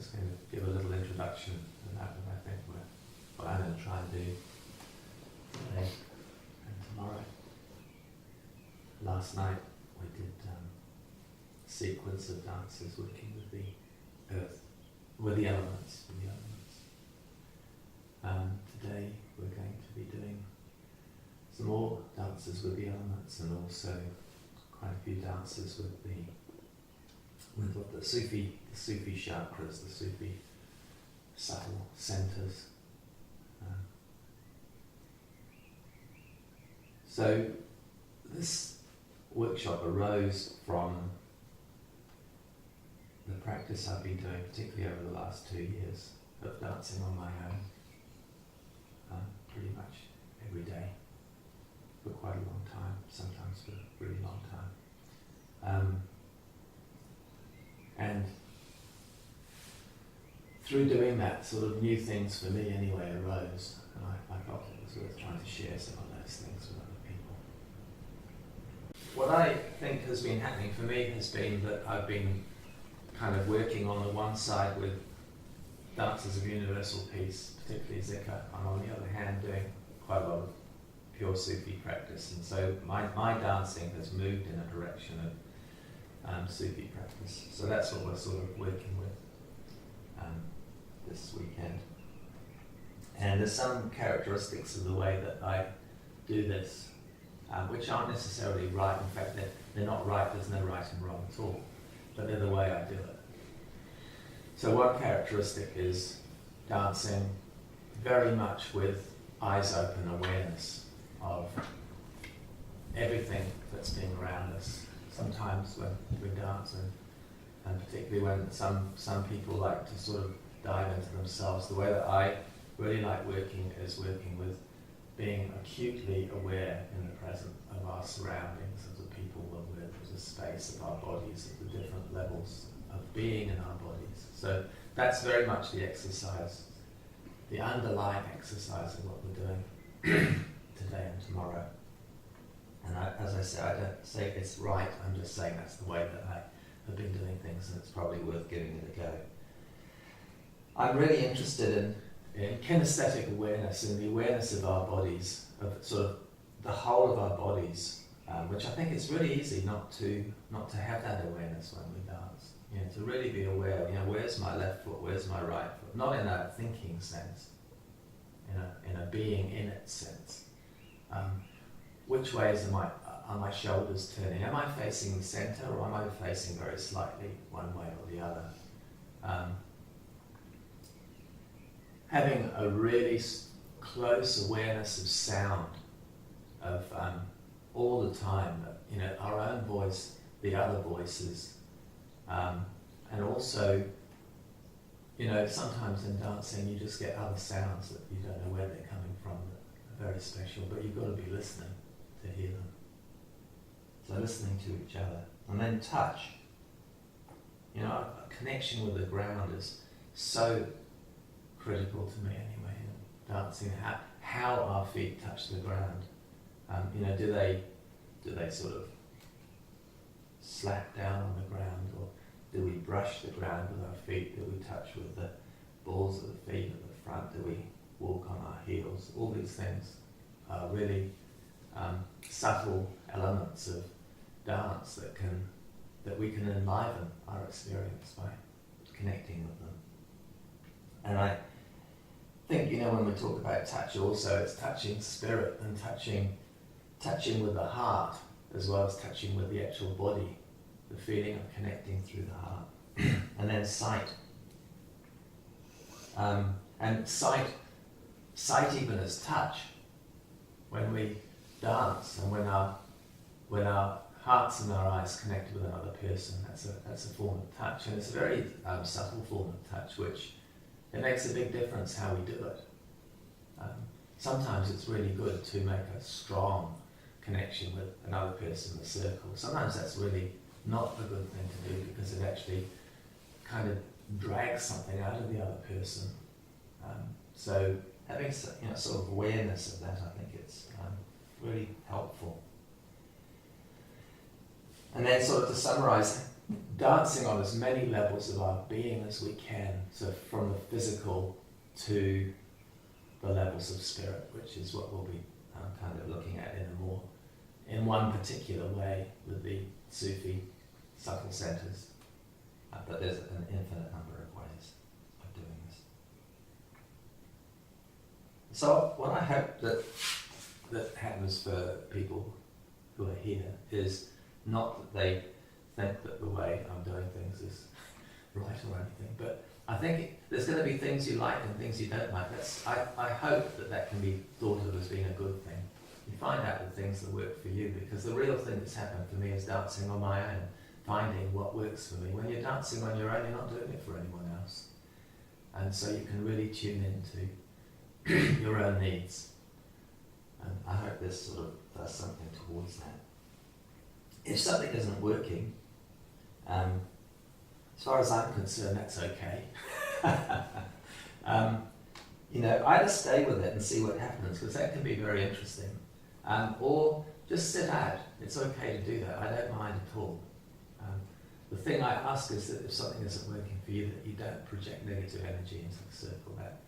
just going to give a little introduction to that, and I think what I'm going to try and do today and tomorrow. Last night we did a sequence of dances working with the earth, with the elements. Today we're going to be doing some more dances with the elements, and also quite a few dances with what the Sufi chakras, the Sufi subtle centers. So this workshop arose from the practice I've been doing, particularly over the last 2 years, of dancing on my own, pretty much every day for quite a long time, sometimes for a really long time. And through doing that, sort of new things for me anyway arose, and I felt it was worth trying to share some of those things with other people. What I think has been happening for me has been that I've been kind of working on the one side with dances of universal peace, particularly Zikr, and on the other hand doing quite a lot of pure Sufi practice, and so my dancing has moved in a direction of Sufi practice. So that's what we're sort of working with this weekend. And there's some characteristics of the way that I do this, which aren't necessarily right. In fact, they're not right. There's no right and wrong at all, but they're the way I do it. So one characteristic is dancing very much with eyes open awareness of everything that's being around us. Sometimes when we dance, and particularly when some people like to sort of dive into themselves, the way that I really like working is working with being acutely aware in the present of our surroundings, of the people we're with, of the space of our bodies, of the different levels of being in our bodies. So that's very much the exercise, the underlying exercise of what we're doing today and tomorrow. And as I say, I don't say it's right, I'm just saying that's the way that I have been doing things, and it's probably worth giving it a go. I'm really interested in kinesthetic awareness, in the awareness of our bodies, of sort of the whole of our bodies, which I think it's really easy not to have that awareness when we dance. To really be aware, where's my left foot, where's my right foot? Not in a thinking sense, in a being in it sense. Which ways are my shoulders turning? Am I facing the center, or am I facing very slightly one way or the other? Having a really close awareness of sound, of all the time, our own voice, the other voices, and also, sometimes in dancing you just get other sounds that you don't know where they're coming from, that are very special, but you've got to be listening to hear them. So listening to each other. And then touch. A connection with the ground is so critical to me anyway, in dancing, how our feet touch the ground. Do they sort of slap down on the ground, or do we brush the ground with our feet? Do we touch with the balls of the feet at the front? Do we walk on our heels? All these things are really subtle elements of dance that we can enliven our experience by connecting with them. And I think, when we talk about touch also, it's touching spirit and touching with the heart, as well as touching with the actual body, the feeling of connecting through the heart. And then sight. And sight even as touch, when we dance and when our hearts and our eyes connect with another person, that's a form of touch, and it's a very subtle form of touch, which it makes a big difference how we do it. Sometimes it's really good to make a strong connection with another person in the circle. Sometimes that's really not a good thing to do, because it actually kind of drags something out of the other person. So having sort of awareness of that, I think it's really helpful. And then sort of to summarize, dancing on as many levels of our being as we can, so from the physical to the levels of spirit, which is what we'll be kind of looking at in one particular way with the Sufi subtle centers. But there's an infinite number of ways of doing this. So what I hope that happens for people who are here is not that they think that the way I'm doing things is right or anything, but I think there's going to be things you like and things you don't like. I hope that can be thought of as being a good thing. You find out the things that work for you, because the real thing that's happened for me is dancing on my own, finding what works for me. When you're dancing on your own, you're not doing it for anyone else. And so you can really tune into your own needs. And I hope this sort of does something towards that. If something isn't working, as far as I'm concerned, that's okay. Either stay with it and see what happens, because that can be very interesting, or just sit out. It's okay to do that. I don't mind at all. The thing I ask is that if something isn't working for you, that you don't project negative energy into the circle. That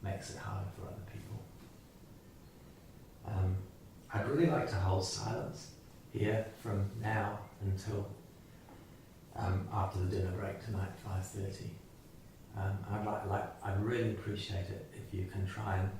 makes it harder for other people. I'd really like to hold silence here from now until after the dinner break tonight, 5:30. I'd really appreciate it if you can try and.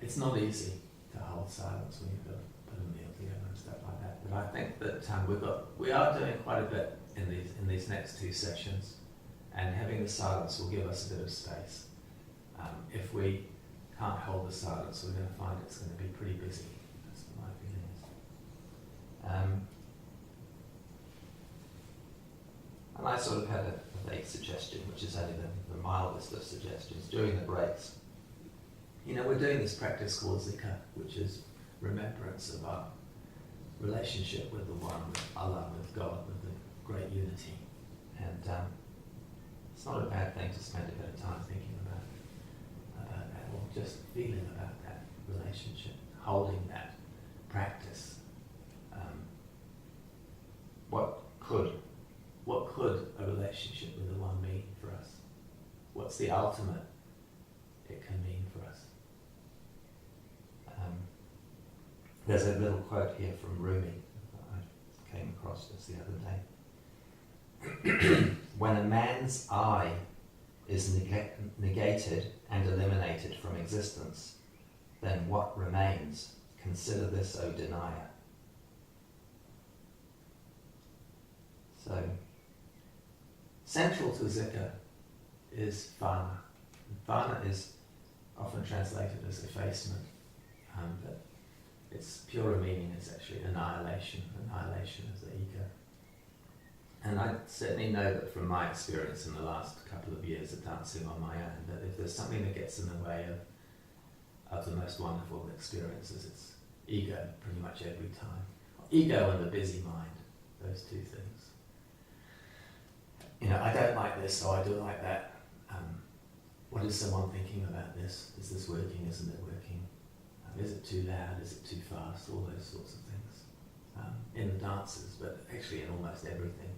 It's not easy to hold silence when you've got to put a meal together and stuff like that. But I think that we are doing quite a bit in these next two sessions, and having the silence will give us a bit of space. If we can't hold the silence, we're going to find it's going to be pretty busy. That's my feeling. And I sort of had a vague suggestion, which is only the mildest of suggestions, during the breaks. We're doing this practice called Zikr, which is remembrance of our relationship with the One, with Allah, with God, with the great unity. And it's not a bad thing to spend a bit of time thinking about that, or just feeling about that relationship, holding that practice. What could a relationship with the One mean for us? What's the ultimate it can mean for us? There's a little quote here from Rumi that I came across just the other day. When a man's I is negated and eliminated from existence, then what remains? Consider this, O denier. So, central to Zikr is Fana. Fana is often translated as effacement, but its purer meaning is actually annihilation of the ego. And I certainly know that from my experience in the last couple of years of dancing on my own, that if there's something that gets in the way of the most wonderful experiences, it's ego pretty much every time. Ego and the busy mind, those two things. I don't like this, so I do like that. What is someone thinking about this? Is this working? Isn't it working? Is it too loud? Is it too fast? All those sorts of things. In the dances, but actually in almost everything.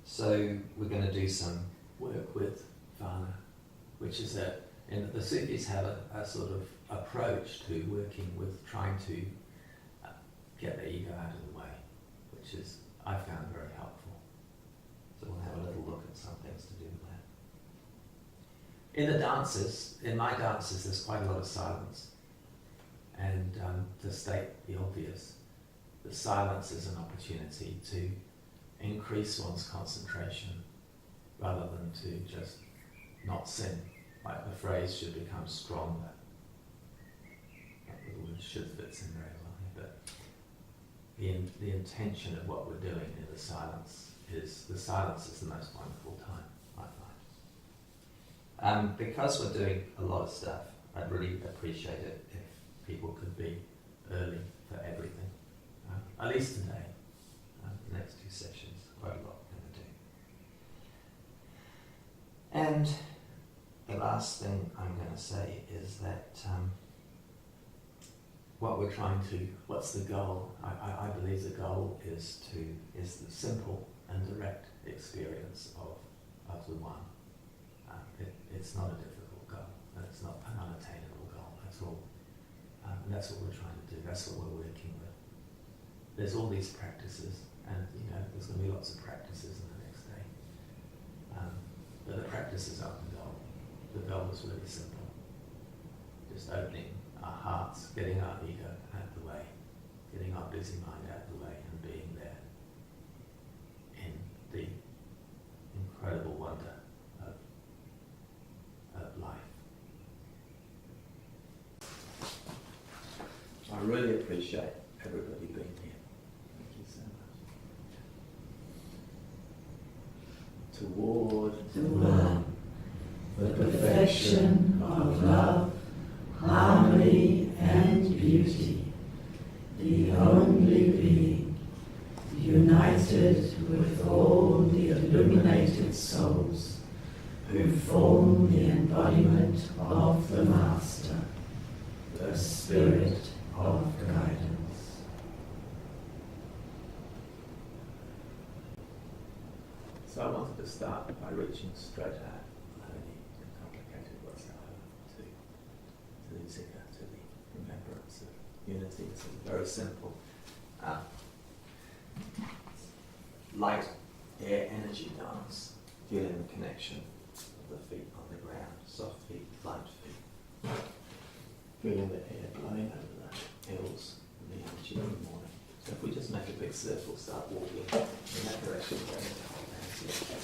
So we're going to do some work with Fana, which is the Sufis have a sort of approach to working with trying to get the ego out of the way, which is, I found very helpful. So we'll have a little look at some things to do with that. In the dances, in my dances, there's quite a lot of silence. And to state the obvious, the silence is an opportunity to increase one's concentration rather than to just not sing. Like the phrase should become stronger. The word should fits in very well, but the intention of what we're doing in the silence is the most wonderful time, I find. Because we're doing a lot of stuff, I'd really appreciate it if people could be early for everything. At least today. The next two sessions, quite a lot we're going to do. And the last thing I'm going to say is that what we're trying to, what's the goal? I believe the goal is the simple and direct experience of the one. It's not a difficult goal, and it's not an unattainable goal at all. And that's what we're trying to do, that's what we're working with. There's all these practices, and there's going to be lots of practices in the next day. But the practices aren't the goal. The goal is really simple. Just opening our hearts, getting our ego out of the way, getting our busy mind out of the way, and being there in the incredible wonder of life. I really appreciate everybody being here. Thank you so much. Toward the perfection of love, harmony and beauty, the only being, united with all the illuminated souls who form the embodiment of the Master, the Spirit of guidance. So I wanted to start by reaching straight out. I don't need complicated whatsoever to the Zikr, to the remembrance of unity. It's a very simple light air energy dance, feeling the connection of the feet on the ground, soft feet, light feet. Feeling the air blowing over the hills and the energy of the morning. So if we just make a big circle, start walking in that direction, going into our hands here.